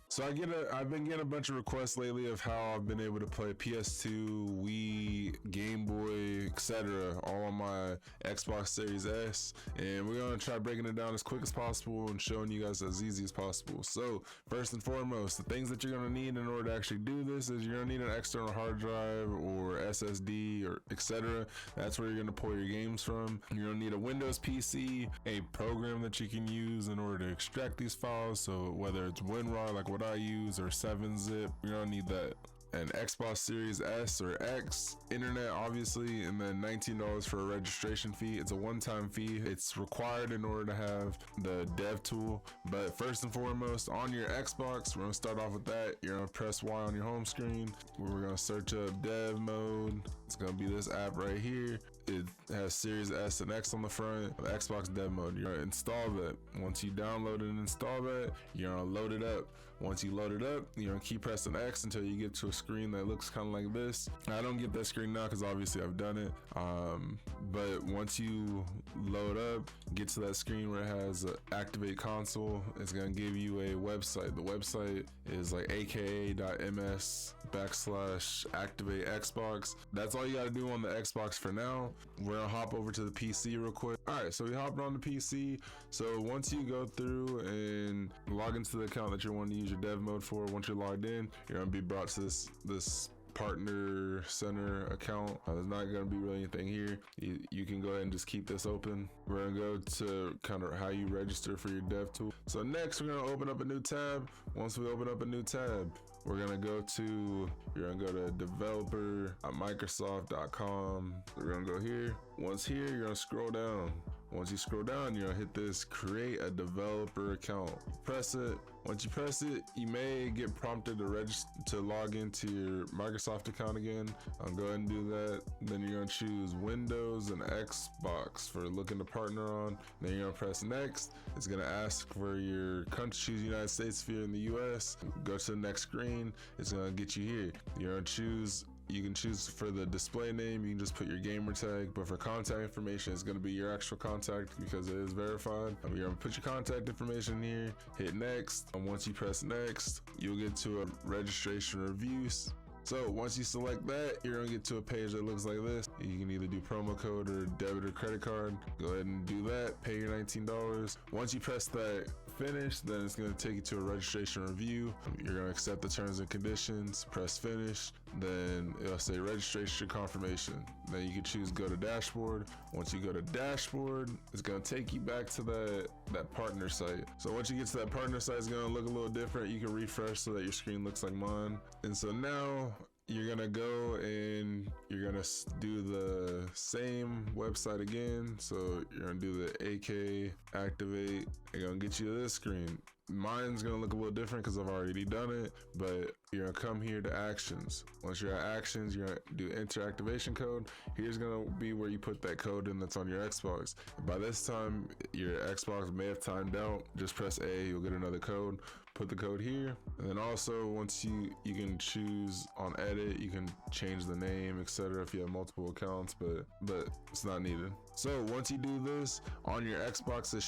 So I've been getting a bunch of requests lately of how I've been able to play PS2, Wii, Game Boy, etc. all on my Xbox Series S, and we're gonna try breaking it down as quick as possible and showing you guys as easy as possible. So first and foremost, the things that you're gonna need in order to actually do this is you're gonna need an external hard drive or SSD or etc. That's where you're gonna pull your games from. You're gonna need a Windows PC, a program that you can use in order to extract these files. So whether it's WinRAR like what I use or 7-zip, you're gonna need that. An Xbox Series S or X, internet obviously, and then $19 for a registration fee. It's a one-time fee. It's required in order to have the dev tool. But first and foremost, on your Xbox, we're gonna start off with that. You're gonna press Y on your home screen. We're gonna search up dev mode. It's gonna be this app right here. It has Series S and X on the front. The Xbox dev mode. You're gonna install that. Once you download and install that, you're gonna load it up. Once you load it up, you're gonna keep pressing X until you get to a screen that looks kind of like this. I don't get that screen now because obviously I've done it. But once you load up, get to that screen where it has activate console, it's gonna give you a website. The website is like aka.ms/activate Xbox. That's all you gotta do on the Xbox for now. We're gonna hop over to the PC real quick. All right, so we hopped on the PC. So once you go through and log into the account that you want to use your dev mode for, once you're logged in, you're gonna be brought to this partner center account. There's not going to be really anything here. You can go ahead and just keep this open. We're going to go to kind of how you register for your dev tool. So next we're going to open up a new tab. Once we open up a new tab, we're going to you're going to go to developer.microsoft.com. We're going to go here. Once here, you're going to scroll down. Once you scroll down, you're gonna hit this create a developer account. Press it. Once you press it, you may get prompted to register to log into your Microsoft account again. I'll go ahead and do that. Then you're gonna choose Windows and Xbox for looking to partner on. Then you're gonna press next. It's gonna ask for your country. Choose United States if you're in the US. Go to the next screen. It's gonna get you here. You're gonna choose. You can choose for the display name, you can just put your gamer tag, but for contact information, it's gonna be your actual contact because it is verified. You're gonna put your contact information here, hit next, and once you press next, you'll get to a registration reviews. So once you select that, you're gonna get to a page that looks like this. You can either do promo code or debit or credit card. Go ahead and do that, pay your $19. Once you press that finish, then it's gonna take you to a registration review. You're gonna accept the terms and conditions, press finish, then it'll say registration confirmation. Then you can choose go to dashboard. Once you go to dashboard, it's gonna take you back to that partner site. So once you get to that partner site, it's gonna look a little different. You can refresh so that your screen looks like mine. And so now you're gonna go and you're gonna do the same website again. So you're gonna do the AK activate. You're gonna get you to this screen. Mine's gonna look a little different because I've already done it, but you're gonna come here to actions. Once you're at actions, you're gonna do enter activation code. Here's gonna be where you put that code in that's on your Xbox. By this time, your Xbox may have timed out. Just press A, you'll get another code. Put the code here. And then also once you can choose on edit, you can change the name, etc. if you have multiple accounts, but it's not needed. So once you do this on your Xbox, this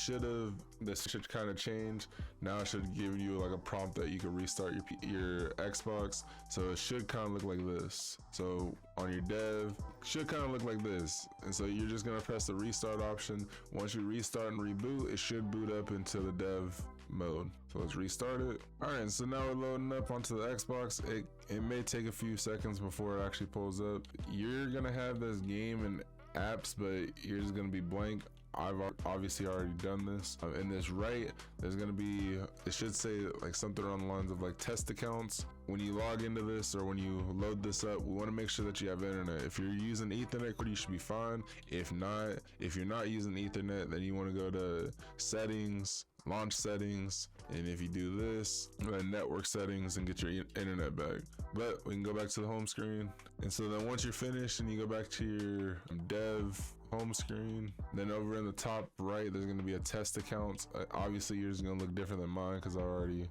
should kind of change. Now it should give you like a prompt that you can restart your Xbox. So it should kind of look like this. So on your dev, should kind of look like this. And so you're just gonna press the restart option. Once you restart and reboot, it should boot up into the dev mode. So let's restart it. All right, so now we're loading up onto the Xbox. It may take a few seconds before it actually pulls up. You're gonna have this game and apps, but yours is gonna be blank. I've obviously already done this. In this right, there's gonna be, it should say like something along the lines of like test accounts. When you log into this or when you load this up, we wanna make sure that you have internet. If you're using Ethernet, you should be fine. If you're not using Ethernet, then you wanna go to settings, launch settings, and if you do this, then network settings and get your internet back. But we can go back to the home screen. And so then once you're finished and you go back to your dev home screen. Then over in the top right, there's gonna be a test account. Obviously yours is gonna look different than mine because I've already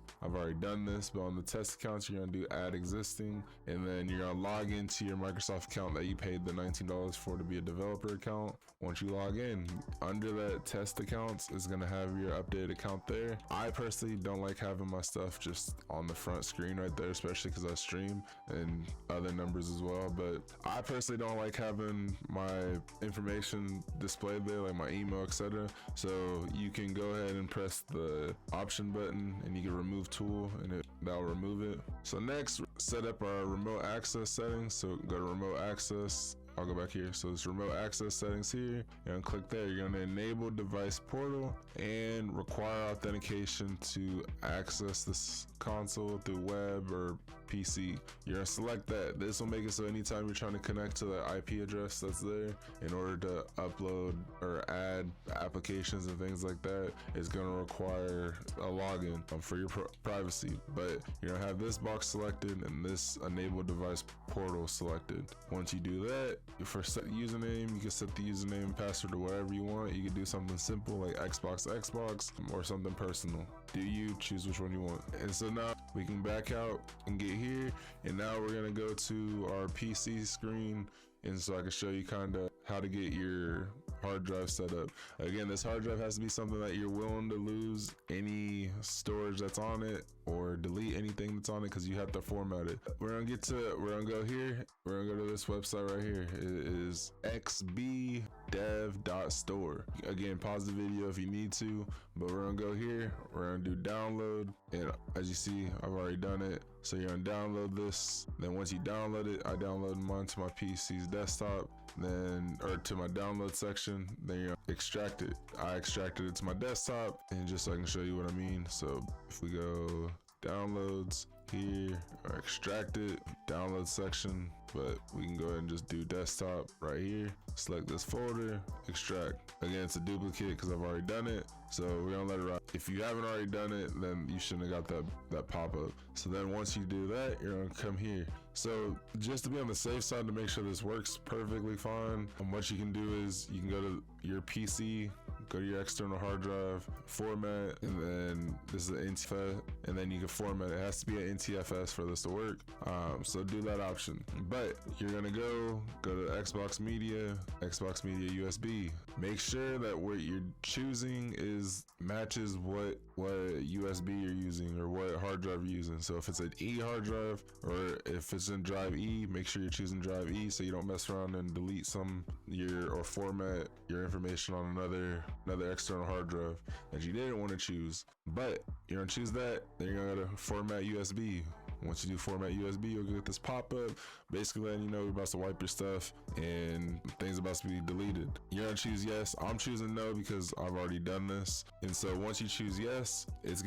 done this, but on the test accounts, you're gonna do add existing, and then you're gonna log into your Microsoft account that you paid the $19 for to be a developer account. Once you log in, under that test accounts is gonna have your updated account there. I personally don't like having my stuff just on the front screen right there, especially because I stream and other numbers as well, but I personally don't like having my information displayed there, like my email, etc. So you can go ahead and press the option button and you can remove tool and that'll remove it. So next, set up our remote access settings. So go to remote access. I'll go back here. So it's remote access settings here. You're gonna click there. You're gonna enable device portal and require authentication to access this console through web or PC. You're gonna select that. This will make it so anytime you're trying to connect to the IP address that's there in order to upload or add applications and things like that, it's gonna require a login for your privacy. But you're gonna have this box selected and this enable device portal selected. Once you do that, for set username, you can set the username and password to whatever you want. You can do something simple like Xbox or something personal. Do you choose which one you want? And so now we can back out and get here, and now we're gonna go to our PC screen, and so I can show you kind of how to get your hard drive set up. Again, this hard drive has to be something that you're willing to lose any storage that's on it or delete anything that's on it, because you have to format it. We're gonna go here. We're gonna go to this website right here. It is xbdev.store. Again, pause the video if you need to, but we're gonna go here. We're gonna do download, and as you see, I've already done it. So you're gonna download this. Then once you download it, I downloaded mine to my PC's desktop, then or to my download section. Then you're gonna extract it. I extracted it to my desktop, and just so I can show you what I mean. So if we go downloads here, or extract it, download section, but we can go ahead and just do desktop right here. Select this folder, extract. Again, it's a duplicate because I've already done it, so we're gonna let it ride. If you haven't already done it, then you shouldn't have got that pop-up. So then once you do that, you're gonna come here. So just to be on the safe side, to make sure this works perfectly fine, what you can do is you can go to your PC, go to your external hard drive, format, and then this is an NTFS, and then you can format it. It has to be an NTFS for this to work. So do that option. But you're gonna go to Xbox Media USB. Make sure that what you're choosing matches what USB you're using or what hard drive you're using. So if it's an E hard drive or if it's in drive E, make sure you're choosing drive E so you don't mess around and delete or format your information on another external hard drive that you didn't want to choose. But you're gonna choose that, then you're gonna go to format USB. Once you do format USB, you'll get this pop-up basically letting you know you're about to wipe your stuff and things about to be deleted. You're gonna choose yes. I'm choosing no because I've already done this. And so once you choose yes, this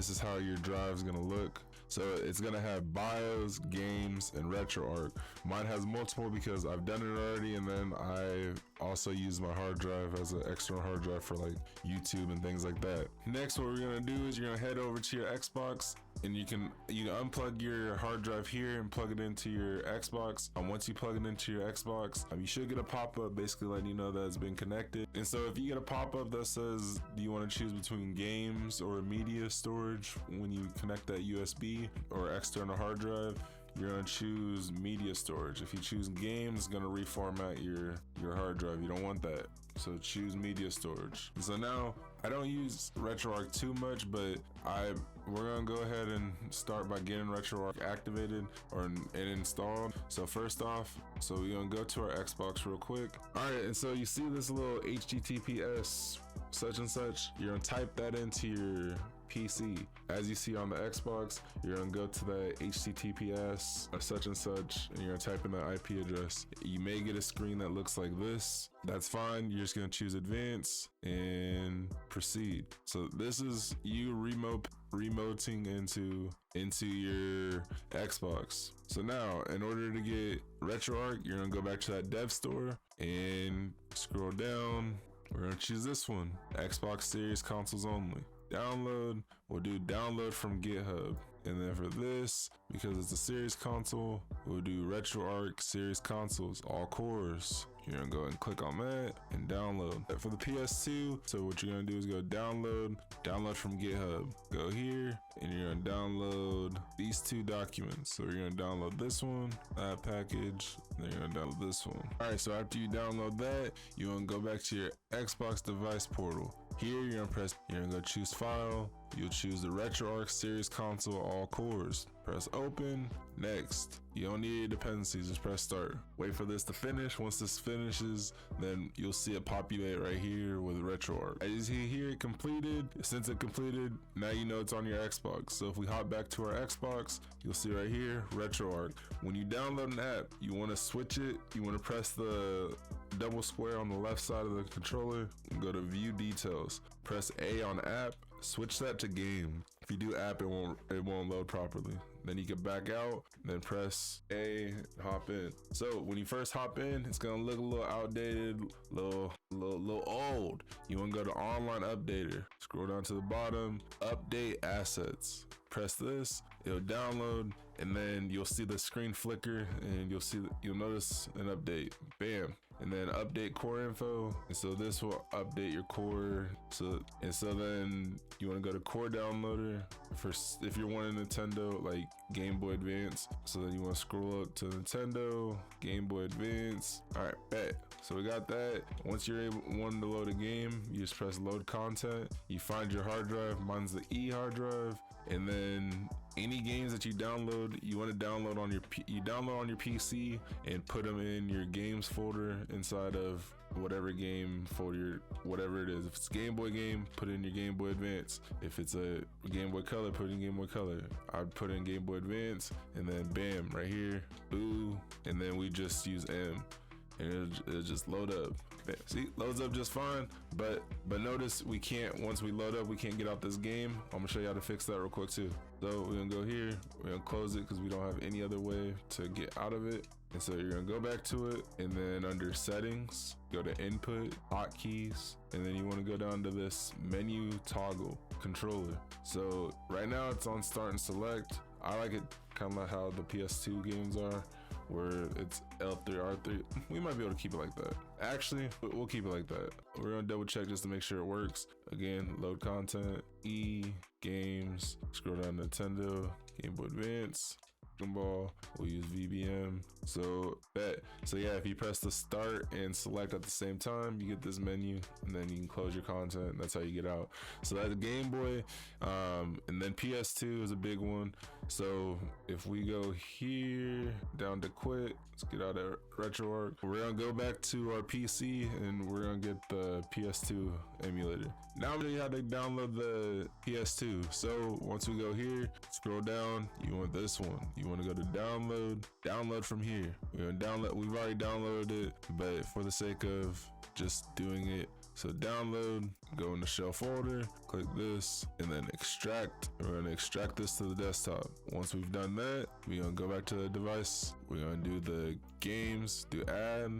is how your drive's gonna look. So it's gonna have BIOS, games, and Retroarch. Mine has multiple because I've done it already, and then I also use my hard drive as an external hard drive for like YouTube and things like that. Next, what we're gonna do is you're gonna head over to your Xbox, and you can unplug your hard drive here and plug it into your Xbox. And once you plug it into your Xbox, you should get a pop-up basically letting you know that it's been connected. And so if you get a pop-up that says, do you want to choose between games or media storage when you connect that USB or external hard drive, you're gonna choose media storage. If you choose games, it's gonna reformat your hard drive. You don't want that. So choose media storage. So now I don't use Retroarch too much, but we're gonna go ahead and start by getting Retroarch activated and installed. So first off, so we're gonna go to our Xbox real quick. All right, and so you see this little HTTPS such and such. You're gonna type that into your PC. As you see on the Xbox, you're gonna go to the HTTPS such and such, and you're gonna type in the IP address. You may get a screen that looks like this. That's fine. You're just gonna choose advance and proceed. So this is you remoting into your Xbox. So now, in order to get Retroarch, you're gonna go back to that dev store and scroll down. We're gonna choose this one, Xbox Series Consoles Only. Download, we'll do download from GitHub. And then for this, because it's a series console, we'll do Retroarch Series Consoles, all cores. You're gonna go and click on that and download. For the PS2, so what you're gonna do is go download from GitHub. Go here and you're gonna download these two documents. So you're gonna download this one, that package, then you're gonna download this one. All right, so after you download that, you wanna go back to your Xbox device portal. Here you're gonna go choose file. You'll choose the Retroarch series console all cores. Press open, next. You don't need any dependencies, just press start. Wait for this to finish. Once this finishes, then you'll see it populate right here with Retroarch. As you see here, it completed. Since it completed, now you know it's on your Xbox. So if we hop back to our Xbox, you'll see right here, Retroarch. When you download an app, you wanna switch it. You wanna press the double square on the left side of the controller and go to view details. Press A on app, switch that to game. If you do app, it won't load properly. Then you can back out, then press A, hop in. So when you first hop in, it's gonna look a little outdated, little old. You wanna go to online updater. Scroll down to the bottom, update assets. Press this, it'll download, and then you'll see the screen flicker, and you'll notice an update. Bam. And then update core info, and so this will update your core. So then you want to go to core downloader if you're wanting Nintendo like Game Boy Advance. So then you want to scroll up to Nintendo Game Boy Advance. All right, bet. So we got that. Once you're wanting to load a game, you just press load content. You find your hard drive. Mine's the E hard drive. And then any games that you download, you want to download on your PC and put them in your games folder inside of whatever game folder, whatever it is. If it's a Game Boy game, put it in your Game Boy Advance. If it's a Game Boy Color, put it in Game Boy Color. I'd put it in Game Boy Advance, and then bam, right here, boo, and then we just use M, and it'll just load up. See, loads up just fine, but notice once we load up, we can't get out this game. I'm gonna show you how to fix that real quick too. So we're gonna go here, we're gonna close it because we don't have any other way to get out of it. And so you're gonna go back to it, and then under settings, go to input, hotkeys, and then you wanna go down to this menu toggle controller. So right now it's on start and select. I like it kind of how the PS2 games are, where it's L3, R3. We might be able to keep it like that. Actually, we'll keep it like that. We're gonna double check just to make sure it works. Again, load content, E, games, scroll down Nintendo, Game Boy Advance, Ball, we'll use VBM. So yeah, if you press the start and select at the same time, you get this menu, and then you can close your content, and that's how you get out. So that's Game Boy, and then PS2 is a big one. So if we go here down to quit, let's get out of Retroarch. We're gonna go back to our PC and we're gonna get the PS2 emulator. Now I'm gonna show you how to download the PS2. So once we go here, scroll down, you want this one. You want to go to download from here. We're gonna download. We've already downloaded it, but for the sake of just doing it, so download, go in the shell folder, click this, and then extract. We're gonna extract this to the desktop. Once we've done that, we're gonna go back to the device. We're gonna do the games, do add,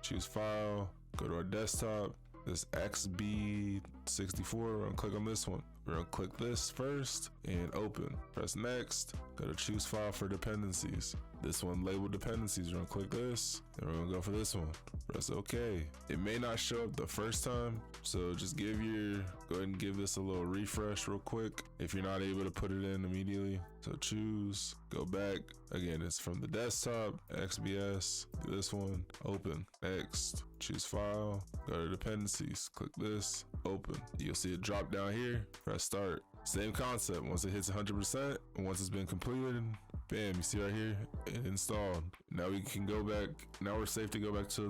choose file, go to our desktop, this XBSX2, we're gonna click on this one. We're gonna click this first and open. Press next, go to choose file for dependencies. This one labeled dependencies, we're gonna click this, and we're gonna go for this one. Press OK. It may not show up the first time, so just go ahead and give this a little refresh real quick if you're not able to put it in immediately. So choose, go back. Again, it's from the desktop, XBS, do this one, open. Next, choose file, go to dependencies, click this, open. You'll see it drop down here, press start. Same concept, once it hits 100%, and once it's been completed, bam, you see right here, it installed. Now we can go back, now we're safe to go back to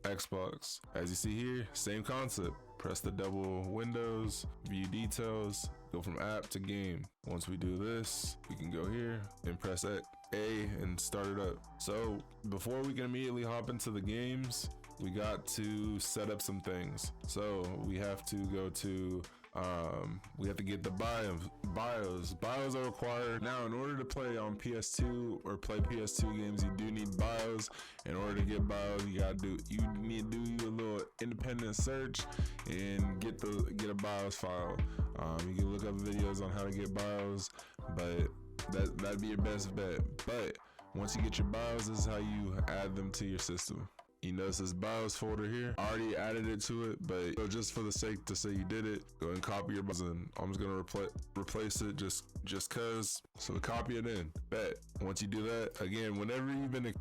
the Xbox. As you see here, same concept. Press the double windows, view details, go from app to game. Once we do this, we can go here and press A and start it up. So before we can immediately hop into the games, we got to set up some things. So we have to go to we have to get the BIOS. BIOS are required. Now, in order to play on PS2 or play PS2 games, you do need BIOS. In order to get BIOS, you need to do a little independent search and get a BIOS file. You can look up videos on how to get BIOS, but that'd be your best bet. But once you get your BIOS, this is how you add them to your system. you notice this BIOS folder here. I already added it to it, but just for the sake to say you did it, go and copy your BIOS, and I'm just gonna replace it just cause. So copy it in. Bet. Once you do that, again, whenever you've been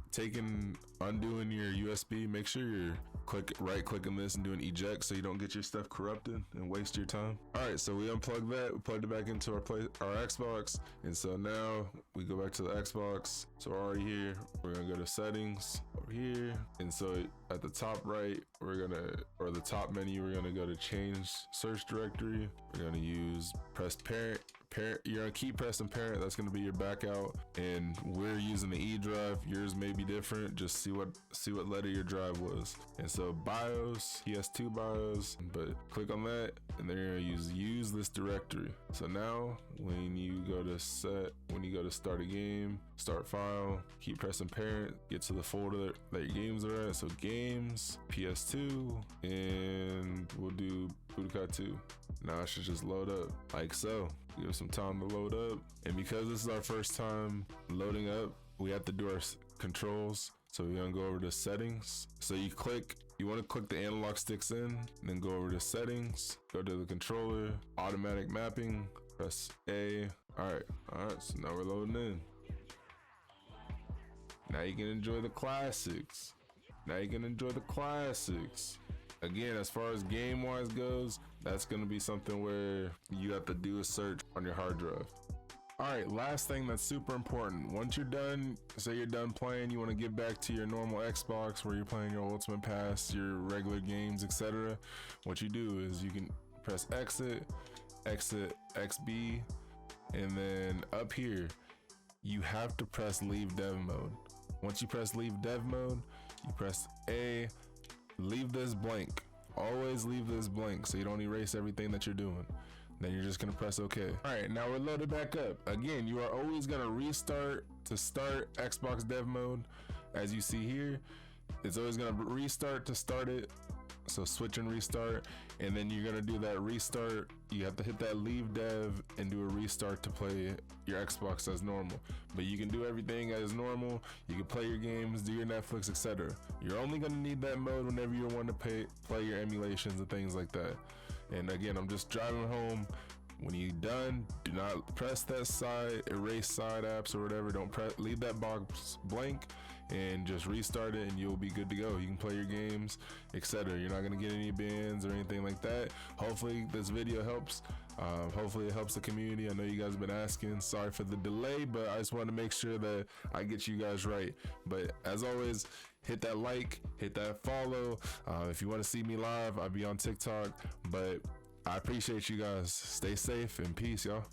undoing your USB, make sure you're right clicking this and doing eject so you don't get your stuff corrupted and waste your time. All right, so we unplugged that, we plugged it back into our Xbox, and so now we go back to the Xbox. So we're already here. We're gonna go to settings over here, and so at the top right, or the top menu, we're gonna go to change search directory. We're gonna press parent. You're gonna keep pressing parent. That's gonna be your backout, and we're using the E drive. Yours may be different. Just see what letter your drive was. And so BIOS, PS2 BIOS, but click on that, and then you're gonna use this directory. So now when you go to start a game, start file, keep pressing parent, get to the folder that your games are at. So games, PS2, and we'll do Budokai 2. Now it should just load up like so. Give it some time to load up. And because this is our first time loading up, we have to do our controls. So we're gonna go over to settings. So you want to click the analog sticks in, and then go over to settings, go to the controller, automatic mapping, press A. All right, so now we're loading in. Now you can enjoy the classics. Again, as far as game wise goes, that's going to be something where you have to do a search on your hard drive. All right, last thing that's super important. Once you're done, say you're done playing, you want to get back to your normal Xbox where you're playing your Ultimate Pass, your regular games, etc. What you do is you can press exit XB, and then up here, you have to press leave dev mode. Once you press leave dev mode, you press A, leave this blank. Always leave this blank so you don't erase everything that you're doing. Then you're just gonna press OK. All right, now we're loaded back up. Again, you are always gonna restart to start Xbox dev mode. As you see here, it's always gonna restart to start it. So switch and restart, and then you're gonna do that restart. You have to hit that leave dev and do a restart to play your Xbox as normal. But you can do everything as normal. You can play your games, do your Netflix, etc. You're only gonna need that mode whenever you want to play your emulations and things like that. And again, I'm just driving home. When you're done, do not press that erase side apps or whatever. Leave that box blank and just restart it, and you'll be good to go. You can play your games, etc. You're not gonna get any bans or anything like that. Hopefully this video helps. Hopefully it helps the community. I know you guys have been asking. Sorry for the delay, but I just want to make sure that I get you guys right. But as always, hit that like, hit that follow. If you want to see me live, I'll be on TikTok. But I appreciate you guys. Stay safe and peace, y'all.